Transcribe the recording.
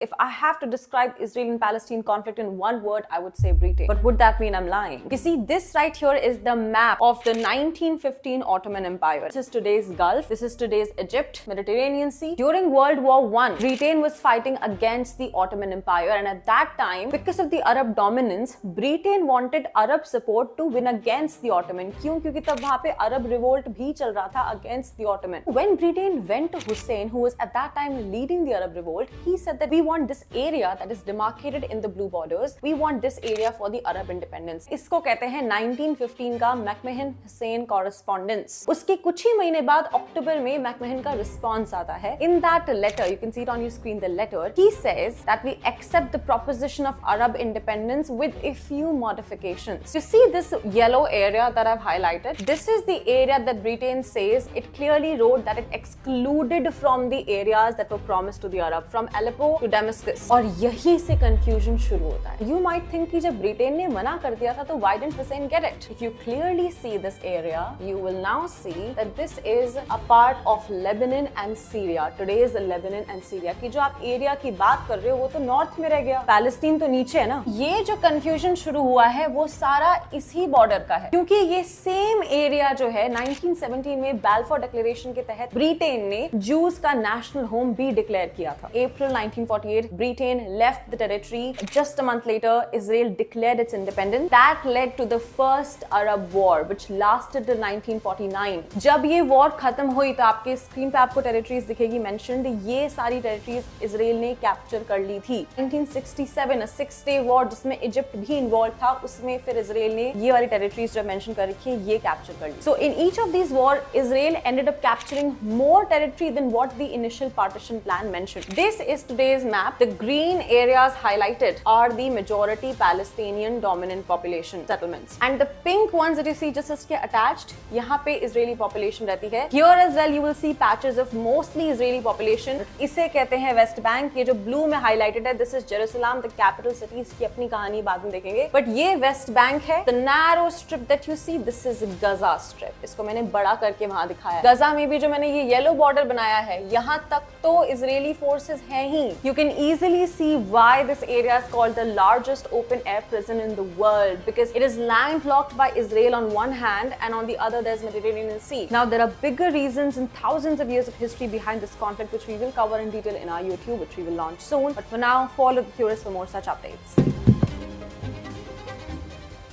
If I have to describe Israel and Palestine conflict in one word, I would say Britain. But would that mean I'm lying? You see, this right here is the map of the 1915 Ottoman Empire. This is today's Gulf. This is today's Egypt, Mediterranean Sea. During World War I, Britain was fighting against the Ottoman Empire, and at that time, because of the Arab dominance, Britain wanted Arab support to win against the Ottoman. क्यों? क्योंकि तब वहाँ पे Arab revolt भी चल रहा था against the Ottoman. When Britain went to Hussein, who was at that time leading the Arab revolt, he said that we want this area that is demarcated in the blue borders. We want this area for the Arab independence. इसको कहते हैं 1915 का मैकमहन-हुसैन correspondence. उसके कुछ ही महीने बाद अक्टूबर में मैकमहन का response आता है. In that letter, you can see it on your screen, the letter, he says that we accept the proposition of Arab independence with a few modifications. You see this yellow area that I've highlighted? This is the area that Britain says it clearly wrote that it excluded from the areas that were promised to the Arab, from Aleppo to Damascus. और यही से confusion शुरू होता है. You might think कि जब Britain ने मना कर दिया था तो why didn't Hussein get it? If you clearly see this area, you will now see that this is a part of Lebanon and Syria. Today's Lebanon and Syria. कि जो आप एरिया की बात कर रहे हो वो तो नॉर्थ में रह गया, पैलेस्टीन तो नीचे है ना. ये जो कंफ्यूजन शुरू हुआ है वो सारा इसी बॉर्डर का है, क्योंकि ये सेम एरिया जो है 1917 में बैल्फोर डिक्लेरेशन के तहत ब्रिटेन ने जूस का नेशनल होम भी डिक्लेयर किया था. April 1948, Britain left the territory. Just a month later, Israel declared its independence. That led to the first Arab War, which lasted till 1949. जब ये वॉर खत्म हुई तो आपके स्क्रीन पे आपको टेरिटरीज दिखेगी मेंशन्ड. ये सारी टेरिटरीज इसराइल ने कैप्चर कर ली थी. 1967, a 6-day war जिसमें इजिप्ट भी इन्वॉल्व था, उसमें फिर इसराइल ने ये वाली टेरिटरीज जो मेंशन कर रखी है ये कैप्चर कर ली. So in each of these war, Israel ended up capturing more territory than what the initial partition plan mentioned. This is today's map. The green areas highlighted are the majority Palestinian dominant population settlements, and the pink ones that you see just इसके attached, यहाँ पे Israeli population रहती है. Here as well you will see patches of mostly Israeli population. इसे कहते हैं West Bank. ये जो blue में highlighted है, this is Jerusalem, the capital city. इसकी अपनी कहानी बाद में देखेंगे. But ये West Bank है. The narrow strip that you see, this is Gaza strip. इसको मैंने बड़ा करके वहाँ दिखाया. Gaza में भी जो मैंने ये yellow border बनाया है, यहाँ तक तो Israeli forces हैं ही. You can easily see why this area is called the largest open air prison in the world, because it is landlocked by Israel on one hand and on the other there's Mediterranean Sea. Now there are bigger reasons and thousands of years of history behind this conflict, which we will cover in detail in our YouTube, which we will launch soon. But for now, follow The Curious for more such updates.